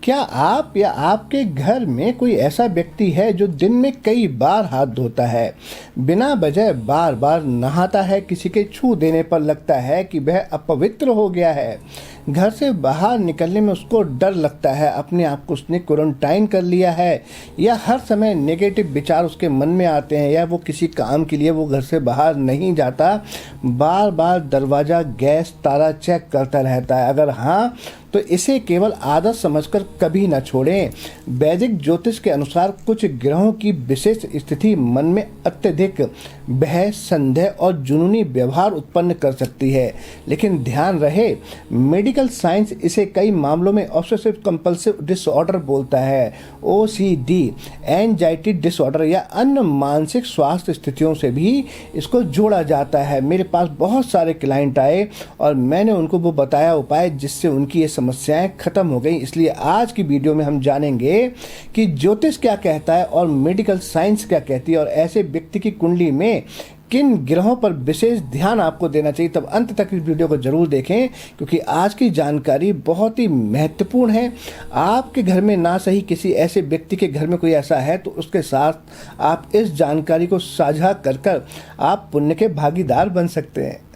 क्या आप या आपके घर में कोई ऐसा व्यक्ति है जो दिन में कई बार हाथ धोता है, बिना वजह बार बार नहाता है, किसी के छू देने पर लगता है कि वह अपवित्र हो गया है, घर से बाहर निकलने में उसको डर लगता है, अपने आप को उसने क्वारंटाइन कर लिया है, या हर समय नेगेटिव विचार उसके मन में आते हैं, या वो किसी काम के लिए वो घर से बाहर नहीं जाता, बार बार दरवाज़ा, गैस, ताला चेक करता रहता है? अगर हाँ, तो इसे केवल आदत समझकर कभी न छोड़ें। वैदिक ज्योतिष के अनुसार कुछ ग्रहों की विशेष स्थिति मन में अत्यधिक भय, संदेह और जुनूनी व्यवहार उत्पन्न कर सकती है। लेकिन ध्यान रहे, मेडिकल साइंस इसे कई मामलों में ऑब्सेसिव कंपल्सिव डिसऑर्डर बोलता है, OCD, एंजाइटी डिसऑर्डर या अन्य मानसिक स्वास्थ्य स्थितियों से भी इसको जोड़ा जाता है। मेरे पास बहुत सारे क्लाइंट आए और मैंने उनको वो बताया उपाय जिससे उनकी ये समस्याएं खत्म हो गई। इसलिए आज की वीडियो में हम जानेंगे कि ज्योतिष क्या कहता है और मेडिकल साइंस क्या कहती है, और ऐसे व्यक्ति की कुंडली में किन ग्रहों पर विशेष ध्यान आपको देना चाहिए। तब अंत तक इस वीडियो को जरूर देखें, क्योंकि आज की जानकारी बहुत ही महत्वपूर्ण है। आपके घर में ना सही किसी ऐसे व्यक्ति के घर में कोई ऐसा है तो उसके साथ आप इस जानकारी को साझा कर आप पुण्य के भागीदार बन सकते हैं।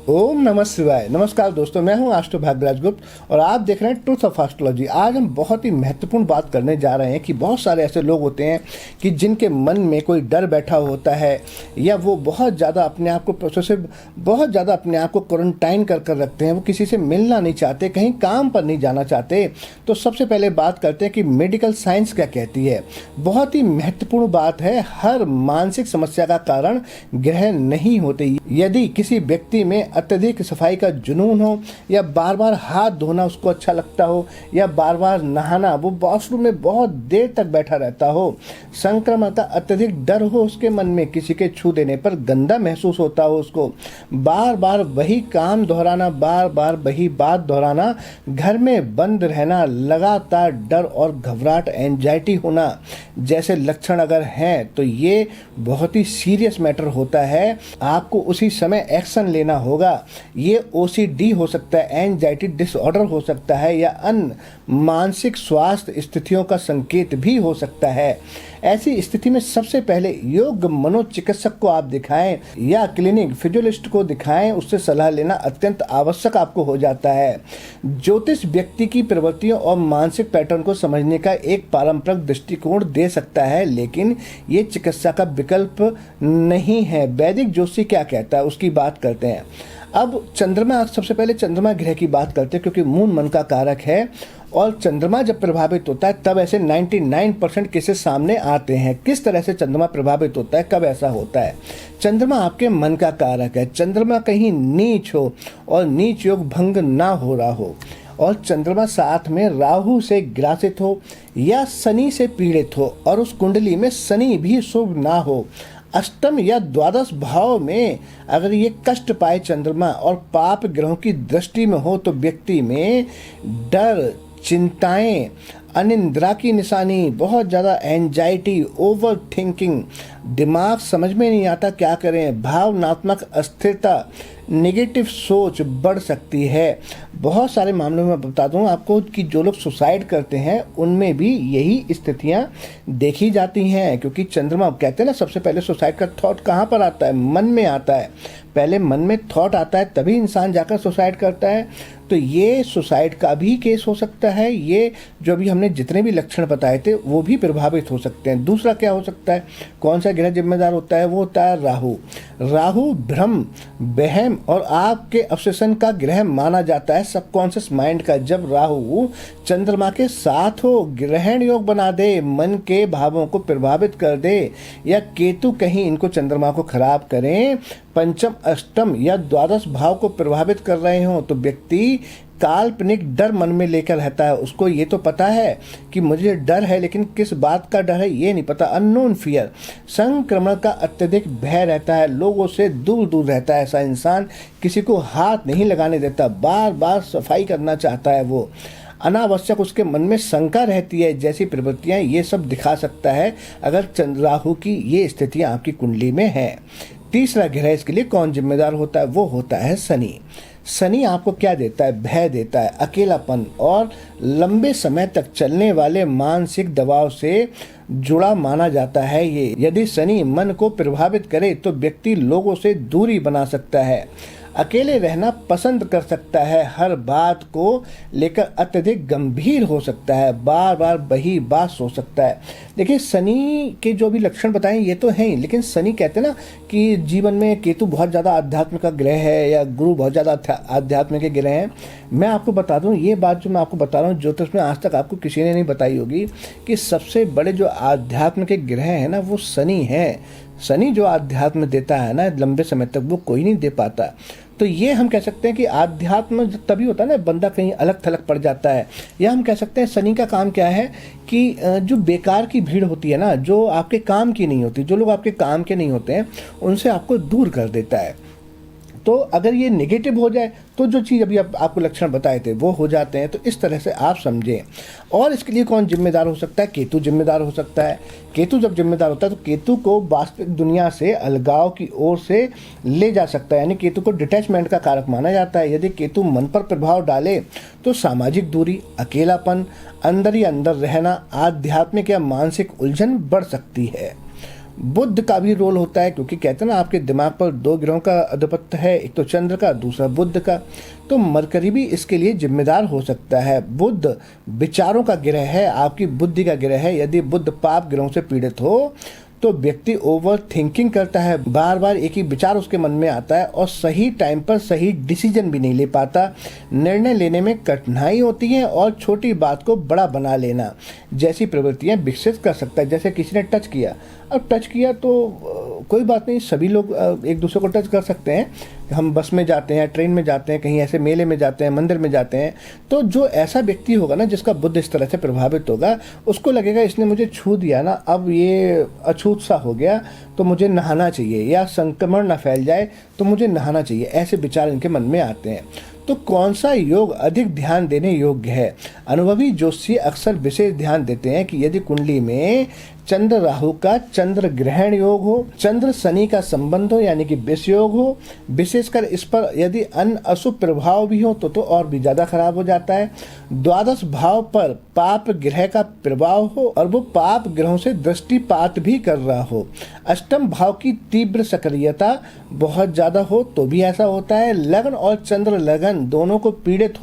ओम नमः शिवाय। नमस्कार दोस्तों, मैं हूं एस्ट्रो भाग्यराज गुप्त और आप देख रहे हैं ट्रूथ ऑफ एस्ट्रोलॉजी। आज हम बहुत ही महत्वपूर्ण बात करने जा रहे हैं कि बहुत सारे ऐसे लोग होते हैं कि जिनके मन में कोई डर बैठा होता है, या वो बहुत ज़्यादा अपने आप को प्रोसेसिव, बहुत ज़्यादा अपने आप को क्वारंटाइन कर रखते हैं, वो किसी से मिलना नहीं चाहते, कहीं काम पर नहीं जाना चाहते। तो सबसे पहले बात करते हैं कि मेडिकल साइंस क्या कहती है। बहुत ही महत्वपूर्ण बात है, हर मानसिक समस्या का कारण ग्रह नहीं होते। यदि किसी व्यक्ति में अत्यधिक सफाई का जुनून हो, या बार बार हाथ धोना उसको अच्छा लगता हो, या बार बार नहाना, वो वॉशरूम में बहुत देर तक बैठा रहता हो, संक्रमण का अत्यधिक डर हो उसके मन में, किसी के छू देने पर गंदा महसूस होता हो उसको, बार बार वही काम दोहराना, बार बार वही बात दोहराना, घर में बंद रहना, लगातार डर और घबराहट, एंजाइटी होना जैसे लक्षण अगर हैं तो ये बहुत ही सीरियस मैटर होता है। आपको उसी समय एक्शन लेना होगा। ये OCD हो सकता है, एंजाइटी डिसऑर्डर हो सकता है, या अन्य मानसिक स्वास्थ्य स्थितियों का संकेत भी हो सकता है। ऐसी स्थिति में सबसे पहले योग्य मनोचिकित्सक को आप दिखाएं या क्लिनिक फिजियोलॉजिस्ट को दिखाएं, उससे सलाह लेना अत्यंत आवश्यक आपको हो जाता है। ज्योतिष व्यक्ति की प्रवृत्तियों और मानसिक पैटर्न को समझने का एक पारंपरिक दृष्टिकोण दे सकता है, लेकिन ये चिकित्सा का विकल्प नहीं है। वैदिक ज्योतिष क्या कहता है उसकी बात करते हैं। अब चंद्रमा, सबसे पहले चंद्रमा ग्रह की बात करते हैं, क्योंकि मून मन का कारक है और चंद्रमा जब प्रभावित होता है तब ऐसे 99% केसेस सामने आते हैं। किस तरह से चंद्रमा प्रभावित होता है, कब ऐसा होता है? चंद्रमा आपके मन का कारक है। चंद्रमा कहीं नीच हो और नीच योग भंग ना हो रहा हो, और चंद्रमा साथ में राहु से ग्रासित हो या शनि से पीड़ित हो, और उस कुंडली में शनि भी शुभ ना हो, अष्टम या द्वादश भाव में अगर ये कष्ट पाए चंद्रमा और पाप ग्रहों की दृष्टि में हो, तो व्यक्ति में डर, चिंताएं, अनिद्रा की निशानी, बहुत ज़्यादा एंजाइटी, ओवर थिंकिंग, दिमाग समझ में नहीं आता क्या करें, भावनात्मक अस्थिरता, नेगेटिव सोच बढ़ सकती है। बहुत सारे मामलों में बता दूं आपको कि जो लोग सुसाइड करते हैं उनमें भी यही स्थितियां देखी जाती हैं, क्योंकि चंद्रमा, कहते हैं ना, सबसे पहले सुसाइड का थॉट कहाँ पर आता है? मन में आता है। पहले मन में थॉट आता है तभी इंसान जाकर सुसाइड करता है। तो ये सुसाइड का भी केस हो सकता है। ये जो भी हमने जितने भी लक्षण बताए थे वो भी प्रभावित हो सकते हैं। दूसरा क्या हो सकता है, कौन सा ग्रह जिम्मेदार होता है? वो होता है राहु। राहु भ्रम, वहम और आपके ऑब्सेशन का ग्रह माना जाता है, सबकॉन्शियस माइंड का। जब राहु चंद्रमा के साथ हो, ग्रहण योग बना दे, मन के भावों को प्रभावित कर दे, या केतु कहीं इनको चंद्रमा को खराब करें, पंचम, अष्टम या द्वादश भाव को प्रभावित कर रहे हो, तो व्यक्ति काल्पनिक डर मन में लेकर रहता है। उसको ये तो पता है कि मुझे डर है, लेकिन किस बात का डर है ये नहीं पता। अननोन फियर, संक्रमण का अत्यधिक भय रहता है, लोगों से दूर दूर रहता है ऐसा इंसान, किसी को हाथ नहीं लगाने देता, बार बार सफाई करना चाहता है वो। अनावश्यक उसके मन में शंका रहती है जैसी प्रवृत्तियां ये सब दिखा सकता है अगर चंद्र राहु की ये स्थितियां आपकी कुंडली में है। तीसरा ग्रह इसके लिए कौन जिम्मेदार होता है, वो होता है शनि। शनि आपको क्या देता है, भय देता है, अकेलापन और लंबे समय तक चलने वाले मानसिक दबाव से जुड़ा माना जाता है। ये यदि शनि मन को प्रभावित करे तो व्यक्ति लोगों से दूरी बना सकता है, अकेले रहना पसंद कर सकता है, हर बात को लेकर अत्यधिक गंभीर हो सकता है, बार बार वही बात सोच सकता है। देखिए शनि के जो भी लक्षण बताएं ये तो हैं ही, लेकिन शनि कहते हैं ना कि जीवन में केतु बहुत ज़्यादा आध्यात्म का ग्रह है या गुरु बहुत ज़्यादा आध्यात्म के ग्रह हैं। मैं आपको बता दूं, ये बात जो मैं आपको बता रहा हूँ ज्योतिष में आज तक आपको किसी ने नहीं बताई होगी कि सबसे बड़े जो आध्यात्म के ग्रह हैं ना वो शनि है। शनि जो आध्यात्म देता है ना लंबे समय तक वो कोई नहीं दे पाता। तो ये हम कह सकते हैं कि आध्यात्म तभी होता है ना बंदा कहीं अलग थलग पड़ जाता है। या हम कह सकते हैं शनि का काम क्या है कि जो बेकार की भीड़ होती है ना, जो आपके काम की नहीं होती, जो लोग आपके काम के नहीं होते हैं उनसे आपको दूर कर देता है। तो अगर ये नेगेटिव हो जाए तो जो चीज़ अभी आपको लक्षण बताए थे वो हो जाते हैं। तो इस तरह से आप समझें। और इसके लिए कौन जिम्मेदार हो सकता है, केतु जिम्मेदार हो सकता है। केतु जब जिम्मेदार होता है तो केतु को वास्तविक दुनिया से अलगाव की ओर से ले जा सकता है, यानी केतु को डिटैचमेंट का कारक माना जाता है। यदि केतु मन पर प्रभाव डाले तो सामाजिक दूरी, अकेलापन, अंदर ही अंदर रहना, आध्यात्मिक या मानसिक उलझन बढ़ सकती है। बुध का भी रोल होता है क्योंकि कहते हैं ना आपके दिमाग पर दो ग्रहों का आधिपत्य है, एक तो चंद्र का, दूसरा बुध का। तो मरकरी भी इसके लिए जिम्मेदार हो सकता है। बुध विचारों का ग्रह है, आपकी बुद्धि का ग्रह है। यदि बुध पाप ग्रहों से पीड़ित हो तो व्यक्ति ओवर थिंकिंग करता है, बार बार एक ही विचार उसके मन में आता है और सही टाइम पर सही डिसीजन भी नहीं ले पाता। निर्णय लेने में कठिनाई होती है और छोटी बात को बड़ा बना लेना जैसी प्रवृत्तियां विकसित कर सकता है। जैसे किसी ने टच किया, अब टच किया तो कोई बात नहीं, सभी लोग एक दूसरे को टच कर सकते हैं। हम बस में जाते हैं, ट्रेन में जाते हैं, कहीं ऐसे मेले में जाते हैं, मंदिर में जाते हैं, तो जो ऐसा व्यक्ति होगा ना जिसका बुद्ध इस तरह से प्रभावित होगा उसको लगेगा इसने मुझे छू दिया ना, अब ये अछूत सा हो गया तो मुझे नहाना चाहिए, या संक्रमण ना फैल जाए तो मुझे नहाना चाहिए, ऐसे विचार इनके मन में आते हैं। तो कौन सा योग अधिक ध्यान देने योग्य है? अनुभवी ज्योतिषी अक्सर विशेष ध्यान देते हैं कि यदि कुंडली में चंद्र राहु का चंद्र ग्रहण योग हो, चंद्र शनि का संबंध हो यानी कि विष योग हो, विशेषकर इस पर यदि अन्य अशुभ प्रभाव भी हो तो और भी ज्यादा खराब हो जाता है। द्वादश भाव पर पाप ग्रह का प्रभाव हो और वो पाप ग्रहों से दृष्टिपात भी कर रहा हो, अष्टम भाव की तीव्र सक्रियता बहुत ज्यादा हो तो भी ऐसा होता है। लग्न और चंद्र लगन दोनों को पीड़ित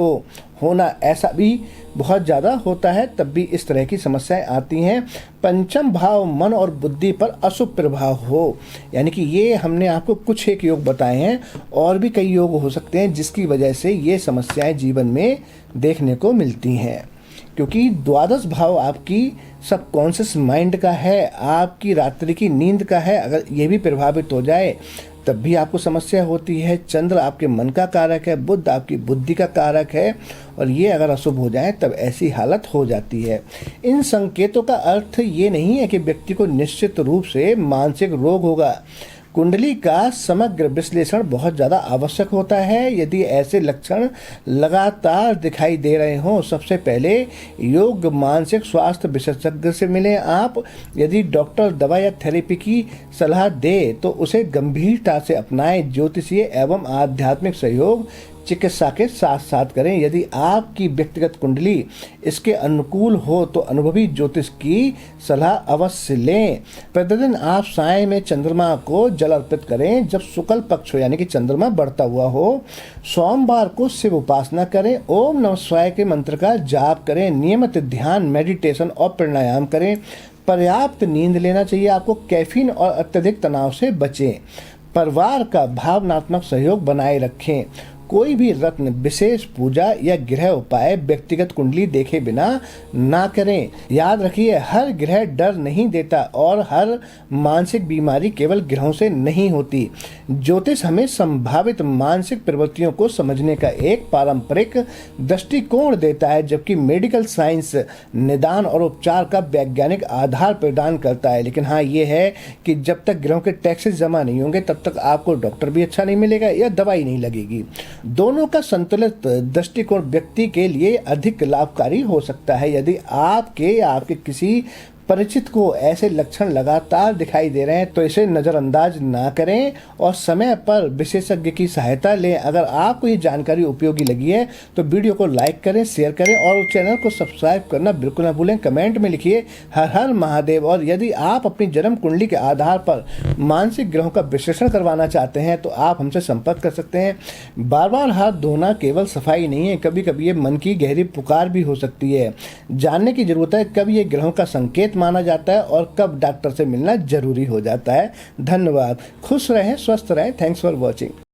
होना ऐसा भी बहुत ज़्यादा होता है, तब भी इस तरह की समस्याएं आती हैं। पंचम भाव मन और बुद्धि पर अशुभ प्रभाव हो, यानी कि ये हमने आपको कुछ एक योग बताए हैं, और भी कई योग हो सकते हैं जिसकी वजह से ये समस्याएं जीवन में देखने को मिलती हैं। क्योंकि द्वादश भाव आपकी सबकॉन्शियस माइंड का है, आपकी रात्रि की नींद का है। अगर ये भी प्रभावित हो जाए तब भी आपको समस्या होती है। चंद्र आपके मन का कारक है, बुध आपकी बुद्धि का कारक है, और ये अगर अशुभ हो जाए तब ऐसी हालत हो जाती है। इन संकेतों का अर्थ ये नहीं है कि व्यक्ति को निश्चित रूप से मानसिक रोग होगा। कुंडली का समग्र विश्लेषण बहुत ज़्यादा आवश्यक होता है। यदि ऐसे लक्षण लगातार दिखाई दे रहे हों, सबसे पहले योग मानसिक स्वास्थ्य विशेषज्ञ से मिलें आप। यदि डॉक्टर दवा या थेरेपी की सलाह दे तो उसे गंभीरता से अपनाएं। ज्योतिषीय एवं आध्यात्मिक सहयोग चिकित्सा के साथ साथ करें। यदि आपकी व्यक्तिगत कुंडली इसके अनुकूल हो तो अनुभवी ज्योतिष की सलाह अवश्य लें। प्रतिदिन आप साय में चंद्रमा को जल अर्पित करें जब शुक्ल पक्ष हो, यानी कि चंद्रमा बढ़ता हुआ हो। सोमवार को शिव उपासना करें। ओम नमः शिवाय के मंत्र का जाप करें। नियमित ध्यान, मेडिटेशन और प्राणायाम करें। पर्याप्त नींद लेना चाहिए आपको। कैफीन और अत्यधिक तनाव से बचें। परिवार का भावनात्मक सहयोग बनाए रखें। कोई भी रत्न, विशेष पूजा या गृह उपाय व्यक्तिगत कुंडली देखे बिना ना करें। याद रखिए, हर ग्रह डर नहीं देता और हर मानसिक बीमारी केवल ग्रहों से नहीं होती। ज्योतिष हमें संभावित मानसिक प्रवृत्तियों को समझने का एक पारंपरिक दृष्टिकोण देता है, जबकि मेडिकल साइंस निदान और उपचार का वैज्ञानिक आधार प्रदान करता है। लेकिन हाँ, ये है कि जब तक ग्रहों के टैक्सेस जमा नहीं होंगे तब तक आपको डॉक्टर भी अच्छा नहीं मिलेगा या दवाई नहीं लगेगी। दोनों का संतुलित दृष्टिकोण व्यक्ति के लिए अधिक लाभकारी हो सकता है। यदि आपके किसी परिचित को ऐसे लक्षण लगातार दिखाई दे रहे हैं तो इसे नज़रअंदाज ना करें और समय पर विशेषज्ञ की सहायता लें। अगर आपको ये जानकारी उपयोगी लगी है तो वीडियो को लाइक करें, शेयर करें और चैनल को सब्सक्राइब करना बिल्कुल ना भूलें। कमेंट में लिखिए हर हर महादेव। और यदि आप अपनी जन्म कुंडली के आधार पर मानसिक ग्रहों का विश्लेषण करवाना चाहते हैं तो आप हमसे संपर्क कर सकते हैं। बार बार हाथ धोना केवल सफाई नहीं है, कभी कभी ये मन की गहरी पुकार भी हो सकती है। जानने की जरूरत है कब ये ग्रहों का संकेत माना जाता है और कब डॉक्टर से मिलना जरूरी हो जाता है। धन्यवाद। खुश रहें, स्वस्थ रहें। Thanks for watching.